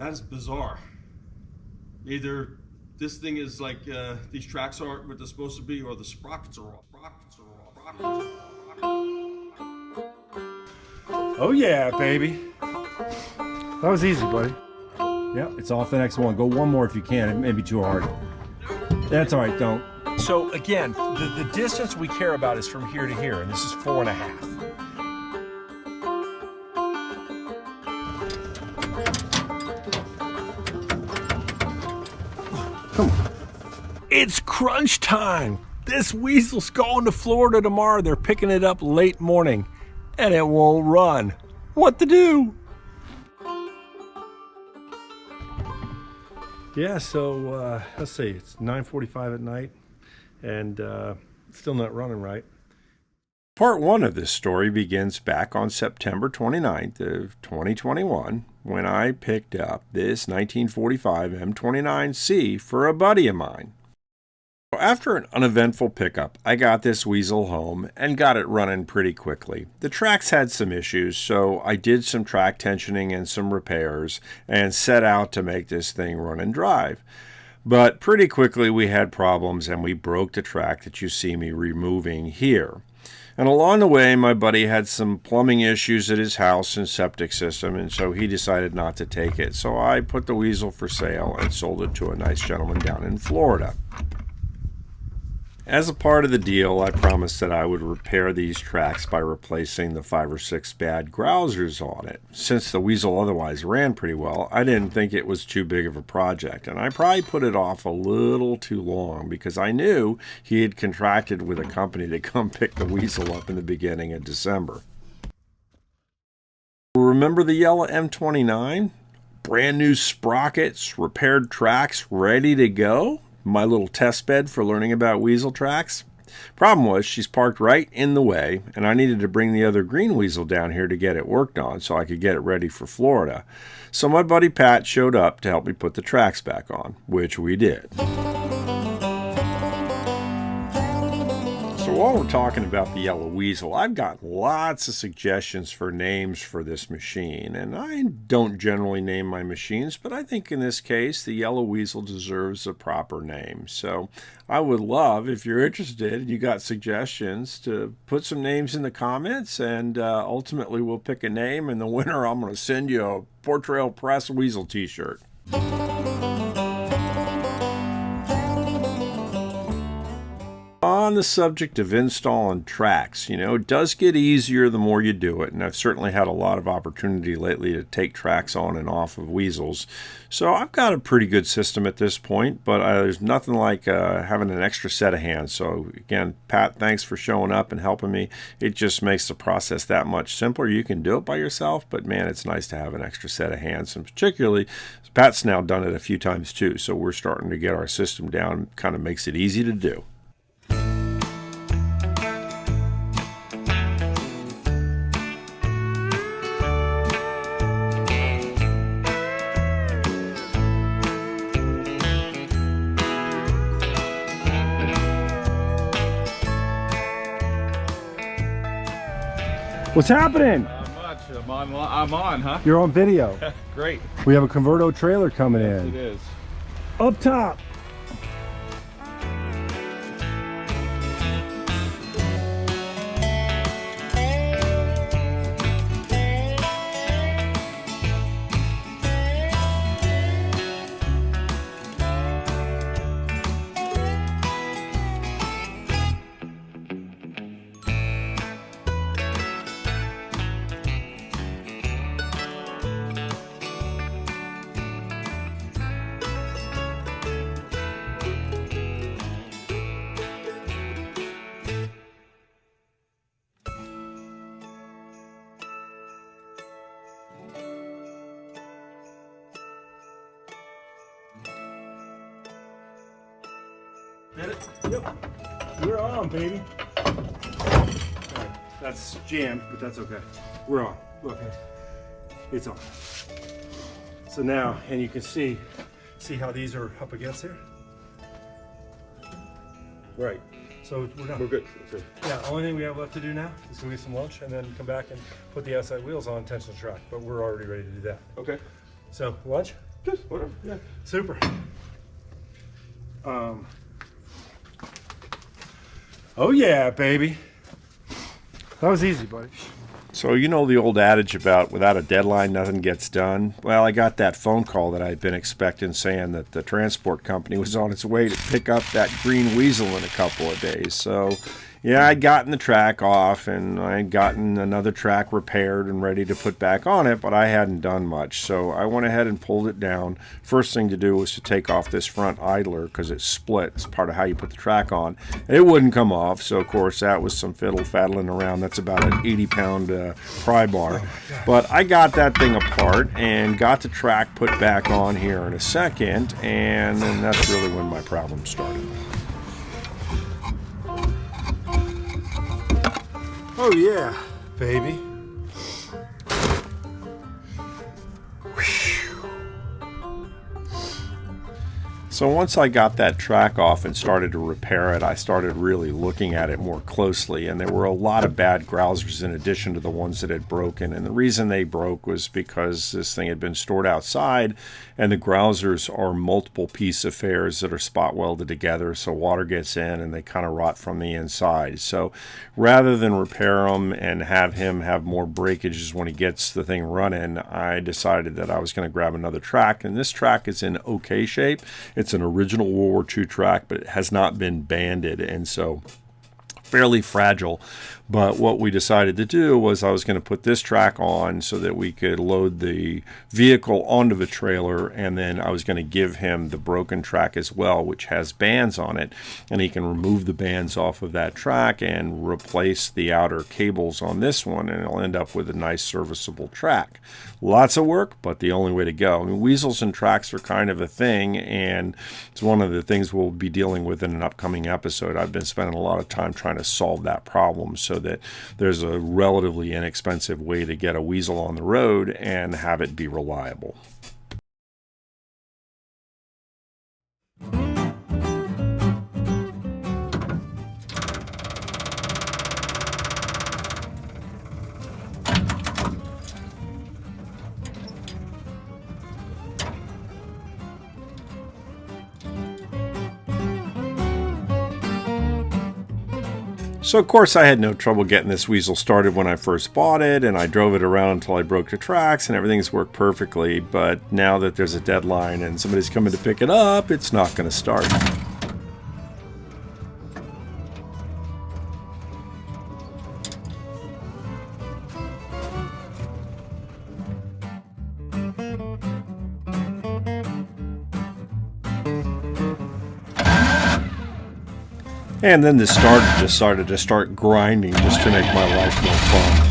That is bizarre. Either this thing is like, these tracks aren't what they're supposed to be, or the sprockets are off. Oh yeah, baby. That was easy, buddy. Yeah, it's off the next one. Go one more if you can. It may be too hard. That's all right, don't. So again, the distance we care about is from here to here, and this is 4.5. Come on. It's crunch time. This weasel's going to Florida tomorrow. They're picking it up late morning, and it won't run. What to do? Yeah, so let's see, it's 9:45 at night, and still not running right. Part one of this story begins back on September 29th of 2021, when I picked up this 1945 M29C for a buddy of mine. After an uneventful pickup, I got this weasel home and got it running pretty quickly. The tracks had some issues, so I did some track tensioning and some repairs and set out to make this thing run and drive. But pretty quickly we had problems and we broke the track that you see me removing here. And along the way, my buddy had some plumbing issues at his house and septic system, and so he decided not to take it. So I put the weasel for sale and sold it to a nice gentleman down in Florida. As a part of the deal, I promised that I would repair these tracks by replacing the 5 or 6 bad grousers on it. Since the weasel otherwise ran pretty well, I didn't think it was too big of a project, and I probably put it off a little too long because I knew he had contracted with a company to come pick the weasel up in the beginning of December. Remember the yellow M29? Brand new sprockets, repaired tracks, ready to go? My little test bed for learning about weasel tracks. Problem was, she's parked right in the way, and I needed to bring the other green weasel down here to get it worked on so I could get it ready for Florida. So my buddy Pat showed up to help me put the tracks back on, which we did. So while we're talking about the yellow weasel, I've got lots of suggestions for names for this machine, and I don't generally name my machines, but I think in this case the yellow weasel deserves a proper name. So I would love, if you're interested and you got suggestions, to put some names in the comments, and ultimately we'll pick a name, and the winner, I'm going to send you a Portrayal Press Weasel t-shirt. On the subject of installing tracks, it does get easier the more you do it, and I've certainly had a lot of opportunity lately to take tracks on and off of weasels. So I've got a pretty good system at this point, but there's nothing like having an extra set of hands. So again, Pat, thanks for showing up and helping me. It just makes the process that much simpler. You can do it by yourself, but man, it's nice to have an extra set of hands, and particularly Pat's now done it a few times too, so we're starting to get our system down. Kind of makes it easy to do. What's happening? Not much. I'm on, huh? You're on video. Great. We have a Converto trailer coming in. It is. Up top. Hit it? Yep. We're on, baby. All right. That's jammed, but that's okay. We're on. Look, it's on. So now, and you can see how these are up against here? Right. So we're done. We're good. Okay. Yeah, only thing we have left to do now is go get some lunch and then come back and put the outside wheels on, tension the track. But we're already ready to do that. Okay. So lunch? Good, whatever. Yeah, super. Oh yeah, baby. That was easy, buddy. So you know the old adage about without a deadline, nothing gets done? Well, I got that phone call that I'd been expecting saying that the transport company was on its way to pick up that green weasel in a couple of days. So yeah, I'd gotten the track off and I'd gotten another track repaired and ready to put back on it, but I hadn't done much. So I went ahead and pulled it down. First thing to do was to take off this front idler because it's split. It's part of how you put the track on. It wouldn't come off, so of course that was some fiddle-faddling around. That's about an 80-pound pry bar. But I got that thing apart and got the track put back on here in a second, and then that's really when my problem started. Oh yeah, baby. So once I got that track off and started to repair it, I started really looking at it more closely, and there were a lot of bad grousers in addition to the ones that had broken. And the reason they broke was because this thing had been stored outside, and the grousers are multiple piece affairs that are spot welded together, so water gets in and they kind of rot from the inside. So rather than repair them and have him have more breakages when he gets the thing running, I decided that I was going to grab another track, and this track is in okay shape. It's an original World War II track, but it has not been banded, and so fairly fragile. But what we decided to do was I was going to put this track on so that we could load the vehicle onto the trailer, and then I was going to give him the broken track as well, which has bands on it, and he can remove the bands off of that track and replace the outer cables on this one, and it'll end up with a nice serviceable track. Lots of work, but the only way to go. I mean, weasels and tracks are kind of a thing, and it's one of the things we'll be dealing with in an upcoming episode. I've been spending a lot of time trying to solve that problem so that there's a relatively inexpensive way to get a weasel on the road and have it be reliable. So of course I had no trouble getting this weasel started when I first bought it, and I drove it around until I broke the tracks and everything's worked perfectly, but now that there's a deadline and somebody's coming to pick it up, it's not going to start. And then the starter decided to start grinding just to make my life more fun.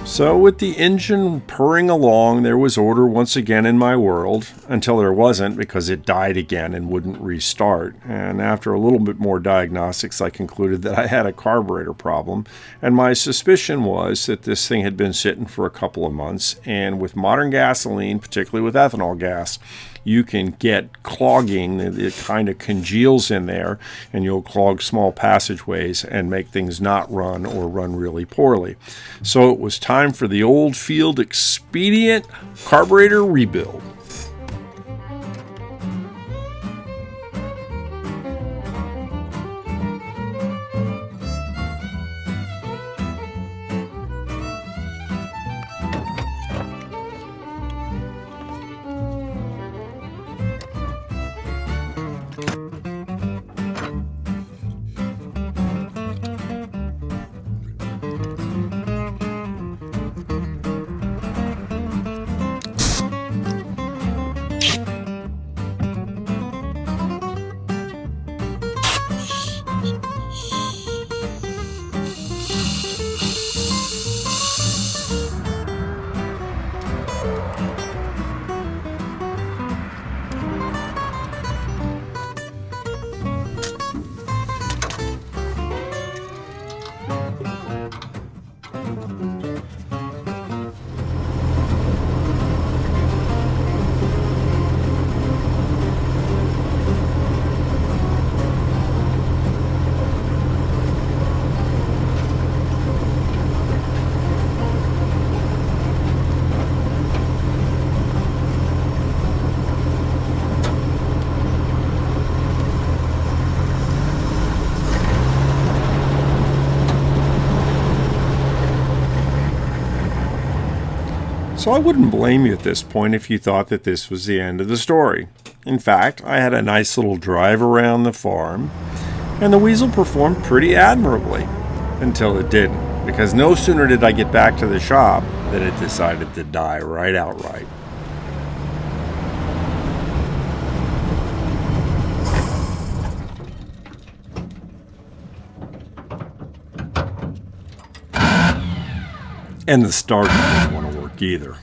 So with the engine purring along, there was order once again in my world, until there wasn't because it died again and wouldn't restart. And after a little bit more diagnostics, I concluded that I had a carburetor problem. And my suspicion was that this thing had been sitting for a couple of months. And with modern gasoline, particularly with ethanol gas, you can get clogging. It kind of congeals in there, and you'll clog small passageways and make things not run or run really poorly. So it was time for the old field expedient carburetor rebuild. So I wouldn't blame you at this point if you thought that this was the end of the story. In fact, I had a nice little drive around the farm, and the weasel performed pretty admirably until it didn't, because no sooner did I get back to the shop than it decided to die right outright. And the starter didn't want to work either.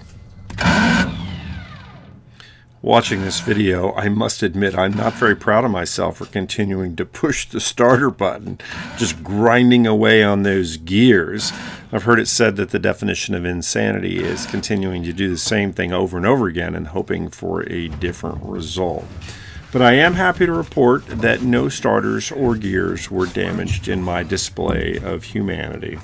Watching this video, I must admit I'm not very proud of myself for continuing to push the starter button, just grinding away on those gears. I've heard it said that the definition of insanity is continuing to do the same thing over and over again and hoping for a different result. But I am happy to report that no starters or gears were damaged in my display of humanity.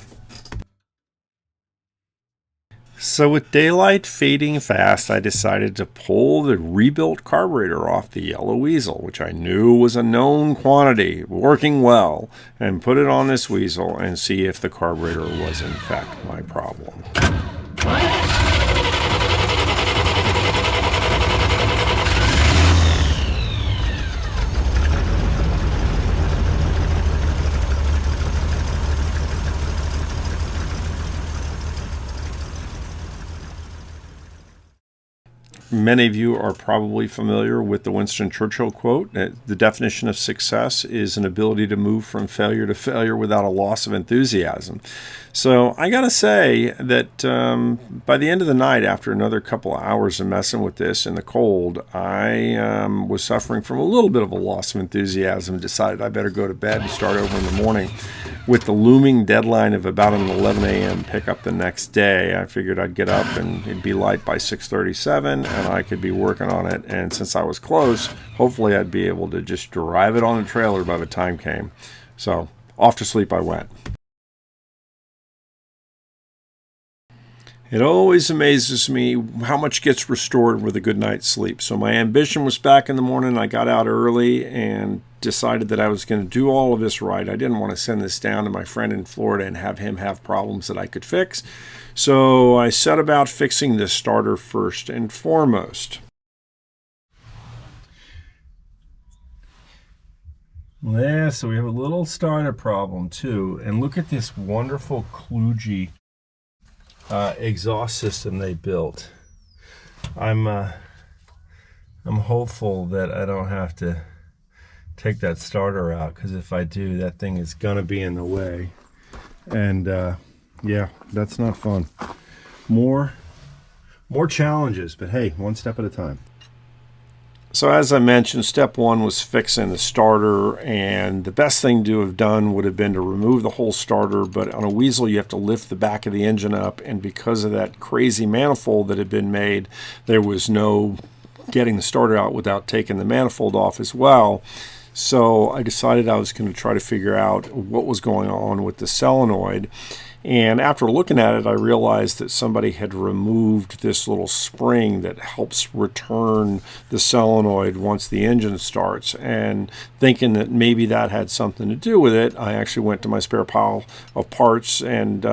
So with daylight fading fast, I decided to pull the rebuilt carburetor off the yellow weasel, which I knew was a known quantity, working well, and put it on this weasel and see if the carburetor was in fact my problem. Many of you are probably familiar with the Winston Churchill quote. The definition of success is an ability to move from failure to failure without a loss of enthusiasm. So I gotta say that by the end of the night, after another couple of hours of messing with this in the cold, I was suffering from a little bit of a loss of enthusiasm and decided I better go to bed and start over in the morning. With the looming deadline of about an 11 a.m. pickup the next day, I figured I'd get up and it'd be light by 6:37 and I could be working on it. And since I was close, hopefully I'd be able to just drive it on the trailer by the time came. So off to sleep I went. It always amazes me how much gets restored with a good night's sleep. So my ambition was back in the morning. I got out early and decided that I was going to do all of this right. I didn't want to send this down to my friend in Florida and have him have problems that I could fix. So I set about fixing the starter first and foremost. Yeah, so we have a little starter problem too. And look at this wonderful kludgy exhaust system they built. I'm hopeful that I don't have to take that starter out, because if I do, that thing is gonna be in the way. And yeah, that's not fun. More challenges, but hey, one step at a time. So as I mentioned, step one was fixing the starter, and the best thing to have done would have been to remove the whole starter, but on a Weasel you have to lift the back of the engine up, and because of that crazy manifold that had been made, there was no getting the starter out without taking the manifold off as well. So I decided I was going to try to figure out what was going on with the solenoid. And after looking at it, I realized that somebody had removed this little spring that helps return the solenoid once the engine starts. And thinking that maybe that had something to do with it, I actually went to my spare pile of parts and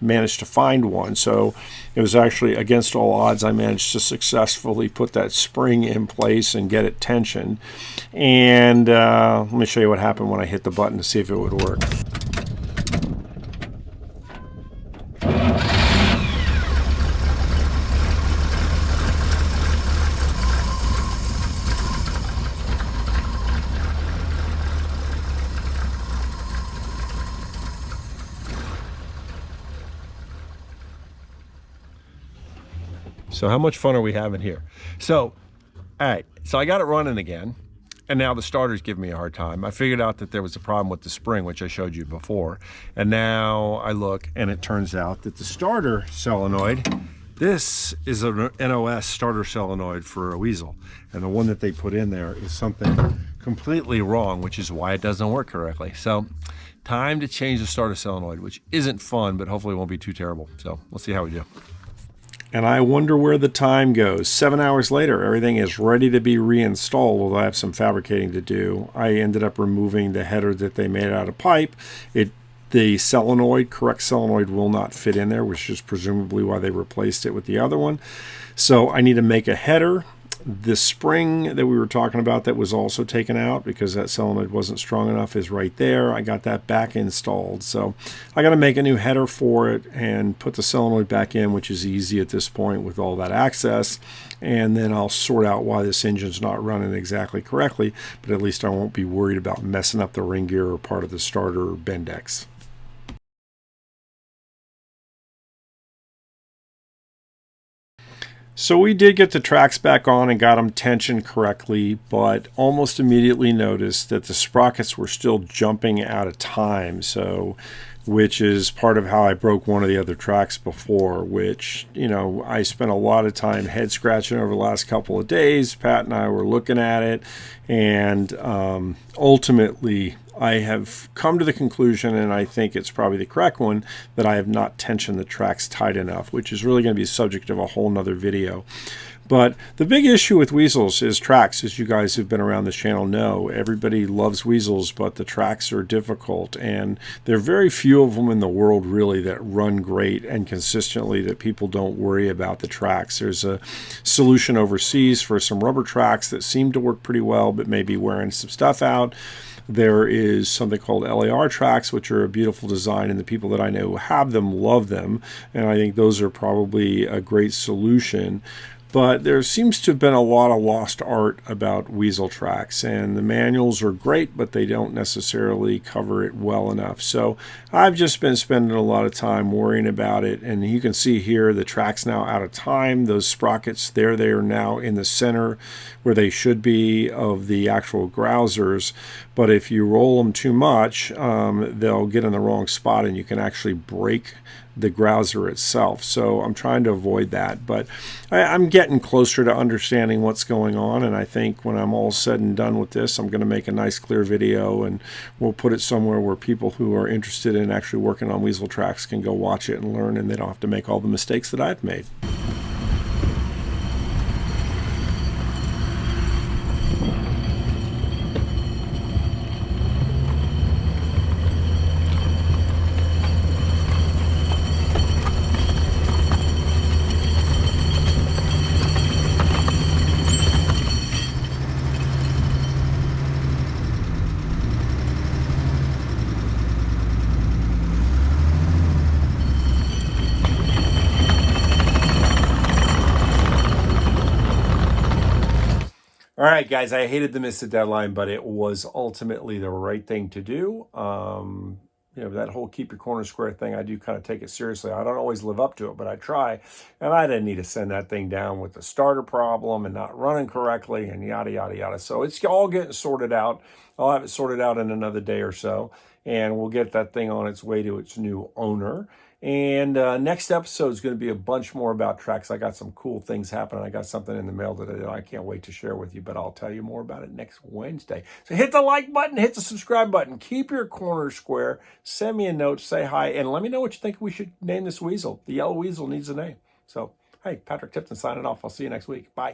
managed to find one. So it was actually against all odds. I managed to successfully put that spring in place and get it tensioned. And let me show you what happened when I hit the button to see if it would work. So how much fun are we having here? So, all right, so I got it running again, and now the starter's giving me a hard time. I figured out that there was a problem with the spring, which I showed you before. And now I look, and it turns out that the starter solenoid, this is a NOS starter solenoid for a Weasel. And the one that they put in there is something completely wrong, which is why it doesn't work correctly. So, time to change the starter solenoid, which isn't fun, but hopefully it won't be too terrible. So, we'll see how we do. And I wonder where the time goes. 7 hours later, everything is ready to be reinstalled, although I have some fabricating to do. I ended up removing the header that they made out of pipe. It the correct solenoid will not fit in there, which is presumably why they replaced it with the other one. So I need to make a header. The spring that we were talking about that was also taken out because that solenoid wasn't strong enough is right there. I got that back installed. So I got to make a new header for it and put the solenoid back in, which is easy at this point with all that access. And then I'll sort out why this engine's not running exactly correctly, but at least I won't be worried about messing up the ring gear or part of the starter bendex. So we did get the tracks back on and got them tensioned correctly, but almost immediately noticed that the sprockets were still jumping out of time. So, which is part of how I broke one of the other tracks before, which, you know, I spent a lot of time head scratching over the last couple of days. Pat and I were looking at it, and ultimately I have come to the conclusion, and I think it's probably the correct one, that I have not tensioned the tracks tight enough, which is really going to be the subject of a whole nother video. But the big issue with weasels is tracks, as you guys who've been around this channel know. Everybody loves weasels, but the tracks are difficult, and there are very few of them in the world really that run great and consistently that people don't worry about the tracks. There's a solution overseas for some rubber tracks that seem to work pretty well, but maybe wearing some stuff out. There is something called LAR tracks, which are a beautiful design, and the people that I know who have them love them, and I think those are probably a great solution. But there seems to have been a lot of lost art about weasel tracks, and the manuals are great, but they don't necessarily cover it well enough. So I've just been spending a lot of time worrying about it, and you can see here the track's now out of time. Those sprockets there, they are now in the center where they should be of the actual grousers. But if you roll them too much, they'll get in the wrong spot, and you can actually break the grouser itself. So I'm trying to avoid that, but I'm getting closer to understanding what's going on, and I think when I'm all said and done with this, I'm going to make a nice clear video, and we'll put it somewhere where people who are interested in actually working on weasel tracks can go watch it and learn, and they don't have to make all the mistakes that I've made. All right, guys, I hated to miss the deadline, but it was ultimately the right thing to do. You know, that whole keep your corner square thing, I do kind of take it seriously. I don't always live up to it, but I try. And I didn't need to send that thing down with the starter problem and not running correctly and yada, yada, yada. So it's all getting sorted out. I'll have it sorted out in another day or so, and we'll get that thing on its way to its new owner. And next episode is going to be a bunch more about tracks. I got some cool things happening. I got something in the mail today that I can't wait to share with you, but I'll tell you more about it next Wednesday. So hit the like button, hit the subscribe button, keep your corner square, send me a note, say hi, and let me know what you think we should name this weasel. The yellow weasel needs a name. So, hey, Patrick Tipton signing off. I'll see you next week. Bye.